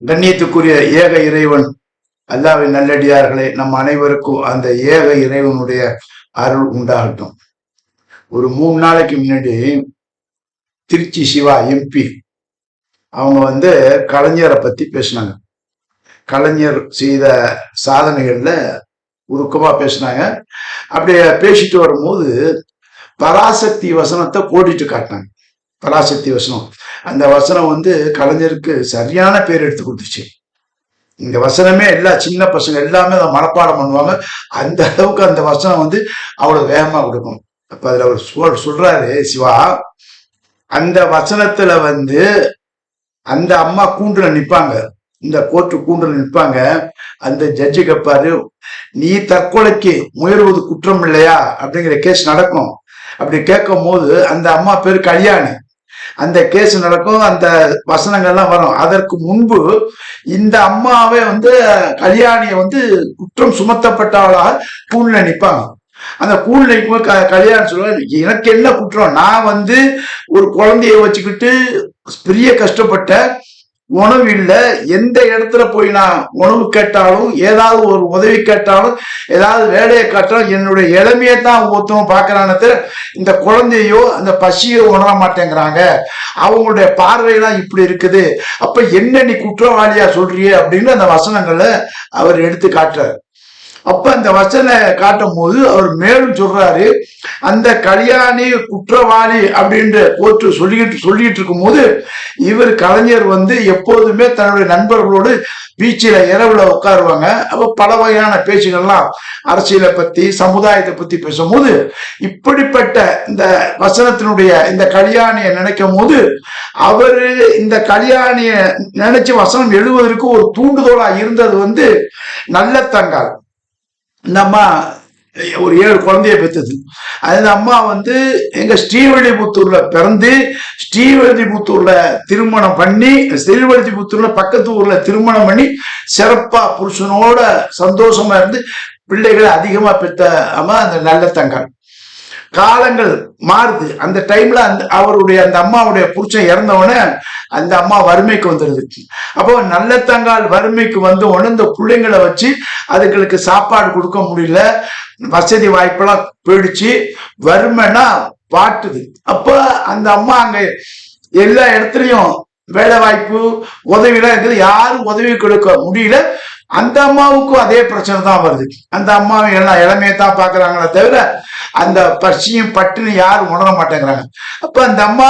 கண்ணியத்துக்குரிய ஏக இறைவன் அல்லாஹ்வின் நல்லடியார்களே, நம் அனைவருக்கும் அந்த ஏக இறைவனுடைய அருள் உண்டாகட்டும். ஒரு 3 நாளைக்கு முன்னாடி திருச்சி சிவா எம்பி அவங்க கலைஞரை பத்தி பேசினாங்க. கலைஞர் செய்த சாதனைகள்ல உருக்கமா பேசினாங்க. அப்படியே பேசிட்டு வரும்போது பராசக்தி வசனத்தை போட்டுட்டு காட்டினாங்க. பராசக்தி வசனம், அந்த வசனம் கலைஞருக்கு சரியான பேர் எடுத்து கொடுத்துச்சு. இந்த வசனமே எல்லா சின்ன பசங்க எல்லாமே அதை மனப்பாடம் பண்ணுவாங்க. அந்த அளவுக்கு அந்த வசனம் அவ்வளவு வேகமா கொடுக்கும். அப்ப அதுல அவர் சொல்றாரு, சிவா, அந்த வசனத்துல அந்த அம்மா கூண்டுல நிப்பாங்க, இந்த கோர்ட்டு கூண்டுல நிற்பாங்க. அந்த ஜட்ஜு கேட்பாரு, நீ தற்கொலைக்கு முயல்வது குற்றம் இல்லையா அப்படிங்கிற கேஸ் நடக்கும். அப்படி கேட்கும் போது அந்த அம்மா பேரு கல்யாணி, அந்த கேஸ் நடக்கும், அந்த வசனங்கள்லாம் வரும். அதற்கு முன்பு இந்த அம்மாவே கல்யாணிய குற்றம் சுமத்தப்பட்டவளாக கூண்டுல நிற்பாங்க. அந்த கூண்டுல நிற்கும் கல்யாணம் சொல்லுவாங்க, எனக்கு என்ன குற்றம், நான் ஒரு குழந்தைய வச்சுக்கிட்டு பெரிய கஷ்டப்பட்ட, உணவு இல்லை, எந்த இடத்துல போய் நான் உணவு கேட்டாலும், ஏதாவது ஒரு உதவி கேட்டாலும், ஏதாவது வேலையை கேட்டாலும் என்னுடைய இளமையை தான் ஒருத்தவங்க பார்க்கறான்னு, இந்த குழந்தையோ அந்த பசியோ உணர மாட்டேங்கிறாங்க, அவங்களுடைய பார்வையெல்லாம் இப்படி இருக்குது, அப்ப என்ன நீ குற்றவாளியா சொல்றிய அப்படின்னு அந்த வசனங்களை அவர் எடுத்து காட்டுறாரு. அப்ப அந்த வசனை காட்டும் போது அவர் மேலும் சொல்றாரு, அந்த கல்யாணி குற்றவாளி அப்படின்ற போட்டு சொல்லிட்டு இருக்கும் போது இவர் கலைஞர் எப்போதுமே தன்னுடைய நண்பர்களோடு பீச்சில இரவுல உட்காருவாங்க. அப்ப பல வகையான பேச்சுகள்லாம் அரசியலை பத்தி சமுதாயத்தை பத்தி பேசும்போது இப்படிப்பட்ட இந்த வசனத்தினுடைய இந்த கல்யாணியை நினைக்கும் போது அவரு இந்த கல்யாணிய நினைச்சு வசனம் எழுதுவதற்கு ஒரு தூண்டுதோலா இருந்தது நல்ல தங்கால். இந்த அம்மா ஒரு 7 குழந்தைய பெற்றது. அந்த அம்மா எங்க ஸ்ரீவில்லிபுத்தூர்ல பிறந்து ஸ்ரீவில்லிபுத்தூர்ல திருமணம் பண்ணி, ஸ்ரீவில்லிபுத்தூர்ல பக்கத்து ஊர்ல திருமணம் பண்ணி சிறப்பா புருஷனோட சந்தோஷமா இருந்து பிள்ளைகளை அதிகமா பெற்ற அம்மா அந்த நல்ல தங்கால். காலங்கள் மாறுது. அந்த டைம்ல அந்த அம்மாவுடைய புருஷன் இறந்தவொடனே அந்த அம்மா வறுமைக்கு வந்துடுது. அப்போ நல்ல தங்கால் வறுமைக்கு உடனே இந்த பிள்ளைங்களை வச்சு அதுங்களுக்கு சாப்பாடு கொடுக்க முடியல, வசதி வாய்ப்பெல்லாம் போயிடுச்சு, வறுமைனா பாட்டுது. அப்ப அந்த அம்மா அங்க எல்லா இடத்துலயும் வேலை வாய்ப்பு உதவிலாம் இருக்குது, யாரும் உதவி கொடுக்க முடியல. அந்த அம்மாவுக்கும் அதே பிரச்சனை தான் வருது. அந்த அம்மாவை எல்லாம் இளமையை தான் பாக்குறாங்களே தவிர அந்த பசியும் பட்டுன்னு யாரும் உணர மாட்டேங்கிறாங்க. அப்ப அந்த அம்மா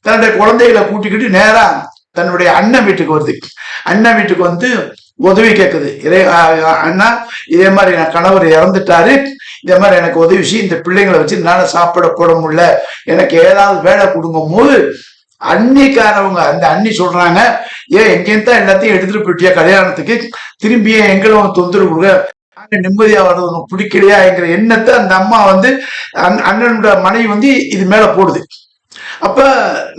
தன்னுடைய குழந்தைகளை கூட்டிக்கிட்டு நேரா தன்னுடைய அண்ணன் வீட்டுக்கு வருது. அண்ணன் வீட்டுக்கு உதவி கேட்குது. அண்ணா, இதே மாதிரி என் கணவர் இறந்துட்டாரு, இதே மாதிரி எனக்கு உதவி செய்ய, இந்த பிள்ளைங்களை வச்சு என்னால சாப்பிட போட முடியல, எனக்கு ஏதாவது வேலை கொடுங்கும் போது அன்னிக்காரவங்க அந்த அண்ணி சொல்றாங்க, எங்கேயும் தான் எல்லாத்தையும் எடுத்துட்டு போயிட்டியா கல்யாணத்துக்கு, திரும்பியே எங்களும் தொந்தரவு கொடுக்க, நிம்மதியா வர்றது பிடிக்கலையா என்கிற எண்ணத்தை அந்த அம்மா அண்ணனோட மனைவி இது மேல போடுது. அப்ப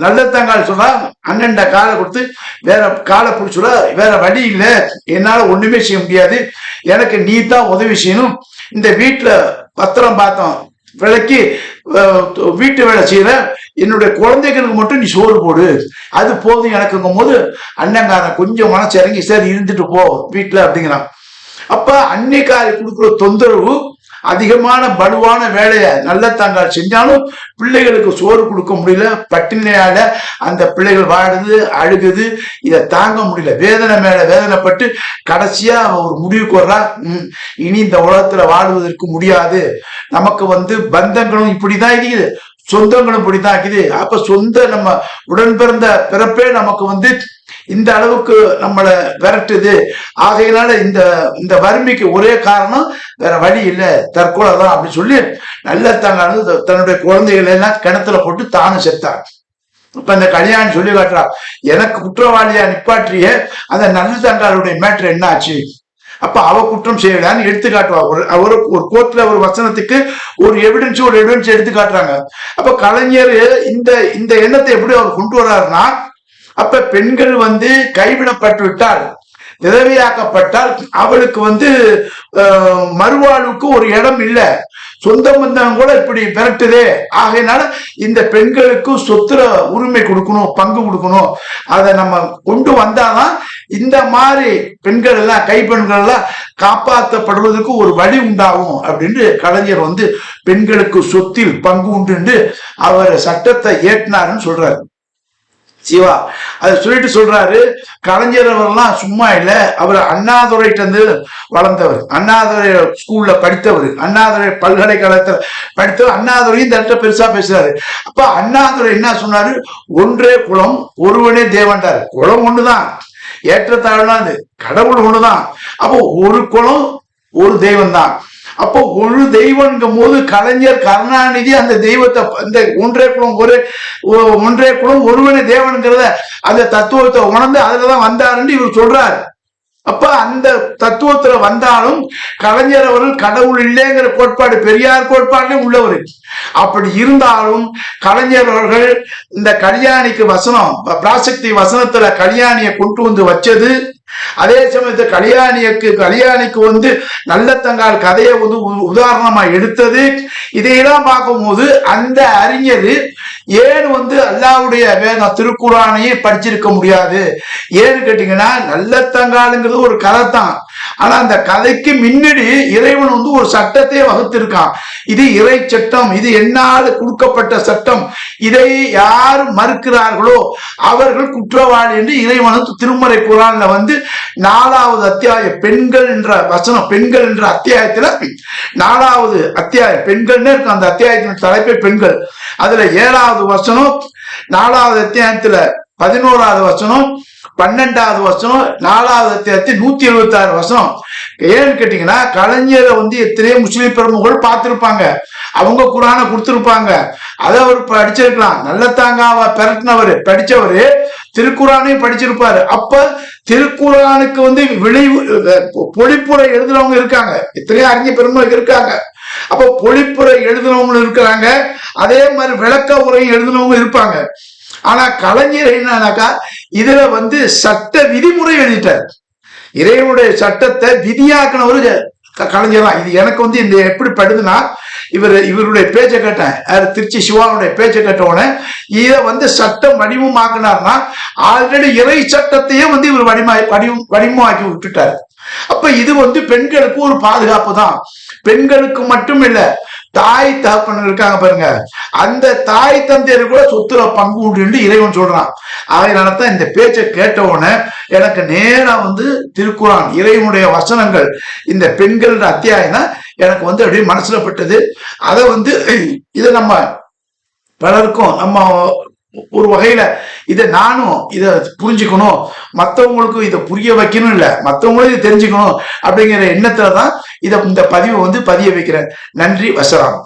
நல்ல தங்கால் சொல்றா, அண்ணன் காலை கொடுத்து வேற காலை பிடிச்சுட, வேற வழி இல்லை, என்னால ஒண்ணுமே செய்ய முடியாது, எனக்கு நீ தான் உதவி செய்யணும், இந்த வீட்டுல பத்திரம் பார்த்தோம் விலைக்கு வீட்டு வேலை செய்யற, என்னுடைய குழந்தைகளுக்கு மட்டும் நீ சோறு போடு, அது போதும் எனக்குங்கும் போது அண்ணங்காரன் கொஞ்சம் மனசு இறங்கி சரி இருந்துட்டு போ வீட்டுல அப்படிங்கிறான். அப்ப அன்னைக்காரி கொடுக்குற தொந்தரவு, அதிகமான பலுவான வேலையை நல்ல தங்கால் செஞ்சாலும் பிள்ளைகளுக்கு சோறு கொடுக்க முடியல, பட்டினியால அந்த பிள்ளைகள் வாடுது, அழுகுது, இதை தாங்க முடியல, வேதனை மேல வேதனைப்பட்டு கடைசியா ஒரு முடிவுக்கு வர்றா, இனி இந்த உலகத்துல வாழ்வதற்கு முடியாது, நமக்கு பந்தங்களும் இப்படிதான் இருக்குது, சொந்தங்களும் இப்படிதான் இருக்குது. அப்ப சொந்த நம்ம உடன் பிறந்த பிறப்பே நமக்கு இந்த அளவுக்கு நம்மளை விரட்டுது, ஆகையினால இந்த வறுமைக்கு ஒரே காரணம், வேற வழி இல்லை, தற்கொலை தான் அப்படின்னு சொல்லி நல்ல தங்கால் தன்னுடைய குழந்தைகளை எல்லாம் கிணத்துல போட்டு தானும் செத்தார். இப்ப அந்த கல்யாணி சொல்லி காட்டுறா, எனக்கு குற்றவாளியா நிப்பாற்றிய அந்த நல்ல தங்காலுடைய மேட்ரு என்ன ஆச்சு, அப்ப அவ குற்றம் செய்யலான்னு எடுத்து காட்டுவா. ஒரு கோர்ட்ல ஒரு வசனத்துக்கு ஒரு எவிடன்ஸ் எடுத்து காட்டுறாங்க. அப்ப கலைஞர் இந்த எண்ணத்தை எப்படி அவர் கொண்டு வர்றாருன்னா, அப்ப பெண்கள் கைவிடப்பட்டு விட்டால், விதவையாக்கப்பட்டால் அவளுக்கு மறுவாழ்வுக்கு ஒரு இடம் இல்லை, சொந்த பந்தம் கூட இப்படி மிரட்டுதே, ஆகையினால இந்த பெண்களுக்கு சொத்துல உரிமை கொடுக்கணும், பங்கு கொடுக்கணும், அதை நம்ம கொண்டு வந்தாதான் இந்த மாதிரி பெண்கள் எல்லாம் கைப்பெண்கள் எல்லாம் காப்பாற்றப்படுவதற்கு ஒரு வழி உண்டாகும் அப்படின்னு கலைஞர் வந்து பெண்களுக்கு சொத்தில் பங்கு உண்டு அவர் சட்டத்தை ஏற்றினாருன்னு சொல்றாரு சிவா. அதை சொல்லிட்டு சொல்றாரு, கலைஞர் அவர்லாம் சும்மா இல்ல, அவர் அண்ணாதுரைட்டு இருந்து வளர்ந்தவர், அண்ணாதுரை ஸ்கூல்ல படித்தவர், அண்ணாதுரை பல்கலைக்கழகத்துல படித்தவர், அண்ணாதுரையும் தட்ட பெருசா பேசுறாரு. அப்ப அண்ணாதுரை என்ன சொன்னாரு, ஒன்றே குலம் ஒருவனே தேவன்டாரு. குலம் ஒண்ணுதான், ஏற்றத்தாழ்வுனா அது கடவுள் ஒண்ணுதான். அப்போ ஒரு குலம் ஒரு தெய்வம் தான். அப்போ ஒரு தெய்வம்ங்கும் போது கலைஞர் கருணாநிதி அந்த தெய்வத்தை இந்த ஒன்றே குலம் ஒருவனே தேவனுங்கிறத அந்த தத்துவத்தை உணர்ந்து அதுலதான் வந்தாருன்னு இவர் சொல்றாரு. அப்ப அந்த தத்துவத்துல வந்தாலும் கலைஞர் அவர்கள் கடவுள் இல்லைங்கிற கோட்பாடு பெரியார் கோட்பாடுலயும் உள்ளவர். அப்படி இருந்தாலும் கலைஞர் அவர்கள் இந்த கல்யாணிக்கு வசனம் பிராசக்தி வசனத்துல கல்யாணியை கொண்டு வந்து வச்சது, அதே சமயத்தை கல்யாணிக்கு வந்து நல்ல தங்கால் கதையை வந்து உதாரணமா எடுத்தது, இதையெல்லாம் பார்க்கும்போது அந்த அறிஞர் ஏன் வந்து அல்லாஹ்வுடைய வேதம் திருக்குரானையே படிச்சிருக்க முடியாது? ஏன்னு கேட்டீங்கன்னா, நல்ல தங்காலுங்கிறது ஒரு கதை தான். ஆனா அந்த கதைக்கு முன்னாடி இறைவன் வந்து ஒரு சட்டத்தை வகுத்திருக்கான். இது இறை சட்டம், இது என்னால் கொடுக்கப்பட்ட சட்டம், இதை யார் மறுக்கிறார்களோ அவர்கள் குற்றவாளி என்று இறைவன் திருமறை குரான்ல வந்து 4வது அத்தியாயம் பெண்கள் என்ற வசனம், பெண்கள் என்ற அத்தியாயத்துல 4வது அத்தியாயம் பெண்கள்னு இருக்கு. அந்த அத்தியாயத்தின் தலைப்பே பெண்கள். அதுல 7வது வசனம், 4வது அத்தியாயத்துல 11வது வசனம், 12வது வசனம், 4வது அத்தியாயத்தில் 176 வசனம். ஏன்னு கேட்டீங்கன்னா, கலைஞரை வந்து எத்தனையோ முஸ்லிம் பிரமுகர்கள் பார்த்திருப்பாங்க, அவங்க குரானை கொடுத்திருப்பாங்க, அதை அவர் படிச்சிருக்கலாம். நல்லத்தாங்காவை பெரட்டினவர் படிச்சவரு திருக்குறானையும் படிச்சிருப்பாரு. அப்ப திருக்குறானுக்கு வந்து பொழிப்புரை எழுதுறவங்க இருக்காங்க, எத்தனையோ அறிஞர் பெருமக்கள் இருக்காங்க. அப்ப பொழிப்புரை எழுதுனவங்க இருக்கிறாங்க, அதே மாதிரி விளக்க உரையும் எழுதுனவங்க இருப்பாங்க. ஆனா கலைஞர் என்னன்னாக்கா இதுல வந்து சட்ட விதிமுறை எழுதிட்டார். இறைவனுடைய சட்டத்தை விதியாக்குனவரு கலைஞர் தான். இது எனக்கு வந்து இந்த எப்படி படுதுன்னா, இவருடைய பேச்சை கேட்டேன், திருச்சி சிவாவுடைய பேச்சை கேட்டவுடனே இதை வந்து சட்டம் வடிவமாக்குனார்னா ஆல்ரெடி இறை சட்டத்தையே வந்து இவர் வடிவமாக்கி விட்டுட்டார். அப்ப இது வந்து பெண்களுக்கு ஒரு பாதுகாப்பு தான். பெண்களுக்கு மட்டும் இல்ல, தாய் தகப்பன் இருக்காங்க பாருங்க, அந்த தாய் தந்தையர் கூட சொத்துல பங்கு உண்டு இறைவன் சொல்றான். அதனாலதான் இந்த பேச்சை கேட்ட உடனே எனக்கு நேரம் வந்து திருக்குறான் இறைவனுடைய வசனங்கள் இந்த பெண்கள் அத்தியாயம் எனக்கு வந்து அப்படியே மனசுல பட்டது. அதை வந்து இதை நம்ம பலருக்கும் நம்ம ஒரு வகையில இதை நானும் இதை புரிஞ்சுக்கணும், மற்றவங்களுக்கும் இதை புரிய வைக்கணும், இல்ல மற்றவங்களும் இதை தெரிஞ்சுக்கணும் அப்படிங்கிற எண்ணத்துலதான் இந்த பதிவை வந்து பதிய வைக்கிறேன். நன்றி, வசலாம்.